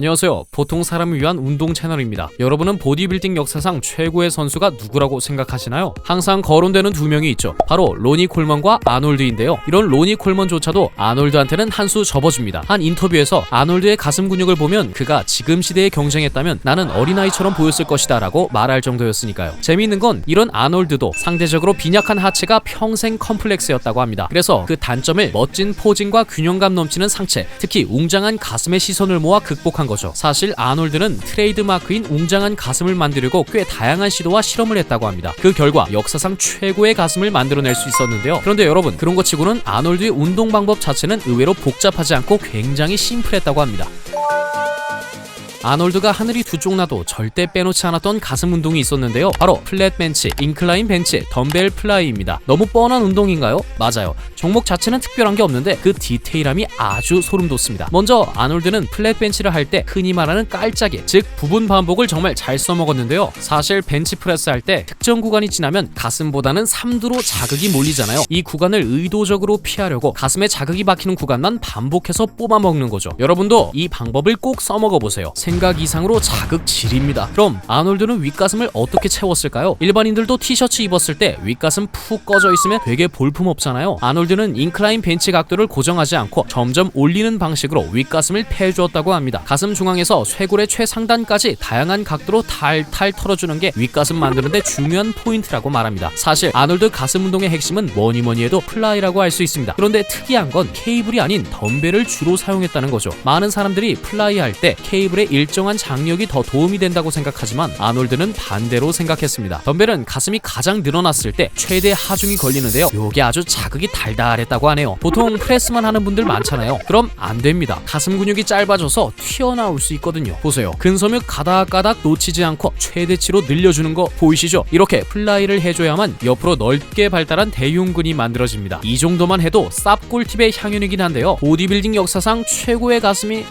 안녕하세요. 보통 사람을 위한 운동 채널입니다. 여러분은 보디빌딩 역사상 최고의 선수가 누구라고 생각하시나요? 항상 거론되는 두 명이 있죠. 바로 로니 콜먼과 아놀드인데요. 이런 로니 콜먼조차도 아놀드한테는 한 수 접어줍니다. 한 인터뷰에서 아놀드의 가슴 근육을 보면 그가 지금 시대에 경쟁했다면 나는 어린아이처럼 보였을 것이다 라고 말할 정도였으니까요. 재미있는 건 이런 아놀드도 상대적으로 빈약한 하체가 평생 컴플렉스였다고 합니다. 그래서 그 단점을 멋진 포징과 균형감 넘치는 상체, 특히 웅장한 가슴의 시선을 모아 극복한 거죠. 사실 아놀드는 트레이드마크인 웅장한 가슴을 만들려고 꽤 다양한 시도와 실험을 했다고 합니다. 그 결과 역사상 최고의 가슴을 만들어낼 수 있었는데요. 그런데 여러분, 그런 것 치고는 아놀드의 운동 방법 자체는 의외로 복잡하지 않고 굉장히 심플했다고 합니다. 아놀드가 하늘이 두 쪽 나도 절대 빼놓지 않았던 가슴 운동이 있었는데요. 바로 플랫 벤치, 인클라인 벤치, 덤벨 플라이입니다. 너무 뻔한 운동인가요? 맞아요. 종목 자체는 특별한 게 없는데 그 디테일함이 아주 소름 돋습니다. 먼저 아놀드는 플랫 벤치를 할 때 흔히 말하는 깔짜기, 즉 부분 반복을 정말 잘 써먹었는데요. 사실 벤치 프레스 할 때 특정 구간이 지나면 가슴보다는 삼두로 자극이 몰리잖아요. 이 구간을 의도적으로 피하려고 가슴에 자극이 박히는 구간만 반복해서 뽑아먹는 거죠. 여러분도 이 방법을 꼭 써먹어보세요. 생각 이상으로 자극 질입니다. 그럼 아놀드는 윗가슴을 어떻게 채웠을까요? 일반인들도 티셔츠 입었을 때 윗가슴 푹 꺼져 있으면 되게 볼품없잖아요. 아놀드는 인클라인 벤치 각도를 고정하지 않고 점점 올리는 방식으로 윗가슴을 패주었다고 합니다. 가슴 중앙에서 쇄골의 최상단까지 다양한 각도로 탈탈 털어주는 게 윗가슴 만드는데 중요한 포인트라고 말합니다. 사실 아놀드 가슴 운동의 핵심은 뭐니뭐니 해도 플라이라고 할 수 있습니다. 그런데 특이한 건 케이블이 아닌 덤벨을 주로 사용했다는 거죠. 많은 사람들이 플라이 할 때 케이블의 일정한 장력이 더 도움이 된다고 생각하지만 아놀드는 반대로 생각했습니다. 덤벨은 가슴이 가장 늘어났을 때 최대 하중이 걸리는데요. 요게 아주 자극이 달달했다고 하네요. 보통 프레스만 하는 분들 많잖아요. 그럼 안 됩니다. 가슴 근육이 짧아져서 튀어나올 수 있거든요. 보세요. 근섬유 가닥가닥 놓치지 않고 최대치로 늘려주는 거 보이시죠? 이렇게 플라이를 해줘야만 옆으로 넓게 발달한 대흉근이 만들어집니다. 이 정도만 해도 쌉 꿀팁의 향연이긴 한데요. 보디빌딩 역사상 최고의 가슴이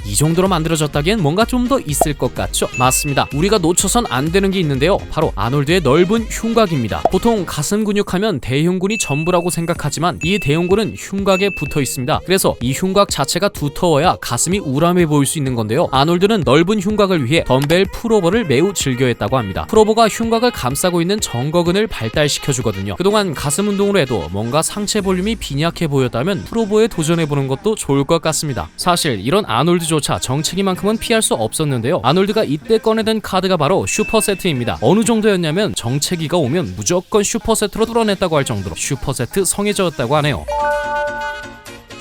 이 정도로 만들어졌다기엔 뭔가 좀 더 있을 것 같죠? 맞습니다. 우리가 놓쳐선 안 되는 게 있는데요. 바로 아놀드의 넓은 흉곽입니다. 보통 가슴 근육 하면 대흉근이 전부라고 생각하지만 이 대흉근은 흉곽에 붙어 있습니다. 그래서 이 흉곽 자체가 두터워야 가슴이 우람해 보일 수 있는 건데요. 아놀드는 넓은 흉곽을 위해 덤벨 풀오버를 매우 즐겨했다고 합니다. 풀오버가 흉곽을 감싸고 있는 정거근을 발달시켜주거든요. 그동안 가슴 운동을 해도 뭔가 상체 볼륨이 빈약해 보였다면 풀오버에 도전해보는 것도 좋을 것 같습니다. 사실 이런 아놀드조차 정체기만큼은 피할 수 없었는데요. 아놀드가 이때 꺼내든 카드가 바로 슈퍼세트입니다. 어느 정도였냐면 정체기가 오면 무조건 슈퍼세트로 뚫어냈다고 할 정도로 슈퍼세트 성애자였다고 하네요.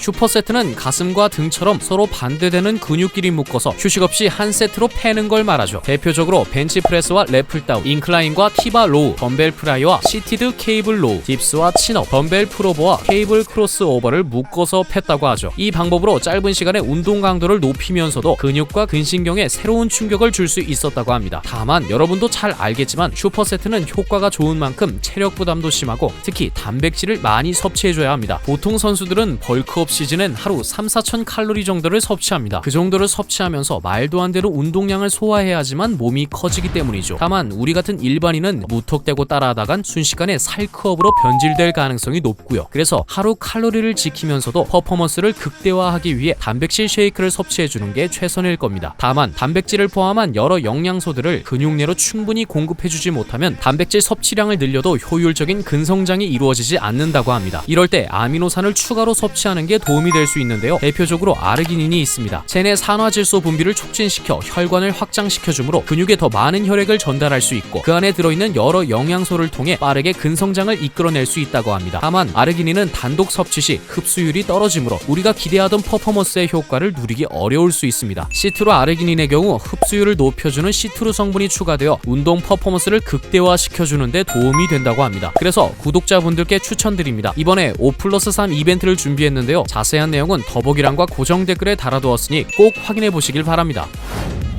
슈퍼세트는 가슴과 등처럼 서로 반대되는 근육끼리 묶어서 휴식 없이 한 세트로 패는 걸 말하죠. 대표적으로 벤치프레스와 랩풀다운, 인클라인과 티바 로우, 덤벨 프라이와 시티드 케이블 로우, 딥스와 친업, 덤벨 풀오버와 케이블 크로스오버를 묶어서 팼다고 하죠. 이 방법으로 짧은 시간에 운동 강도를 높이면서도 근육과 근신경에 새로운 충격을 줄 수 있었다고 합니다. 다만 여러분도 잘 알겠지만 슈퍼세트는 효과가 좋은 만큼 체력 부담도 심하고 특히 단백질을 많이 섭취해줘야 합니다. 보통 선수들은 벌크업 시즌엔 하루 3-4천 칼로리 정도를 섭취합니다. 그 정도를 섭취하면서 말도 안 되는 운동량을 소화해야지만 몸이 커지기 때문이죠. 다만 우리 같은 일반인은 무턱대고 따라하다간 순식간에 살크업으로 변질될 가능성이 높고요. 그래서 하루 칼로리를 지키면서도 퍼포먼스를 극대화하기 위해 단백질 쉐이크를 섭취해주는 게 최선일 겁니다. 다만 단백질을 포함한 여러 영양소들을 근육 내로 충분히 공급해주지 못하면 단백질 섭취량을 늘려도 효율적인 근성장이 이루어지지 않는다고 합니다. 이럴 때 아미노산을 추가로 섭취하는 게 도움이 될 수 있는데요. 대표적으로 아르기닌이 있습니다. 체내 산화질소 분비를 촉진시켜 혈관을 확장시켜주므로 근육에 더 많은 혈액을 전달할 수 있고 그 안에 들어있는 여러 영양소를 통해 빠르게 근성장을 이끌어낼 수 있다고 합니다. 다만 아르기닌은 단독 섭취 시 흡수율이 떨어지므로 우리가 기대하던 퍼포먼스의 효과를 누리기 어려울 수 있습니다. 시트루 아르기닌의 경우 흡수율을 높여주는 시트루 성분이 추가되어 운동 퍼포먼스를 극대화시켜주는 데 도움이 된다고 합니다. 그래서 구독자분들께 추천드립니다. 이번에 5+3 이벤트를 준비했는데요. 자세한 내용은 더보기란과 고정 댓글에 달아두었으니 꼭 확인해 보시길 바랍니다.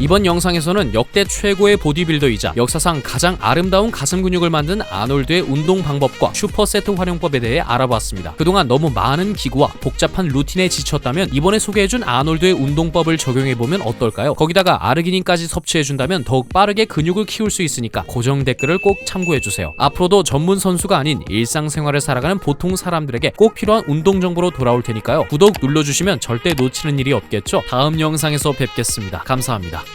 이번 영상에서는 역대 최고의 보디빌더이자 역사상 가장 아름다운 가슴 근육을 만든 아놀드의 운동 방법과 슈퍼세트 활용법에 대해 알아봤습니다. 그동안 너무 많은 기구와 복잡한 루틴에 지쳤다면 이번에 소개해준 아놀드의 운동법을 적용해보면 어떨까요? 거기다가 아르기닌까지 섭취해준다면 더욱 빠르게 근육을 키울 수 있으니까 고정 댓글을 꼭 참고해주세요. 앞으로도 전문 선수가 아닌 일상생활을 살아가는 보통 사람들에게 꼭 필요한 운동 정보로 돌아올 테니까요. 구독 눌러주시면 절대 놓치는 일이 없겠죠? 다음 영상에서 뵙겠습니다. 감사합니다.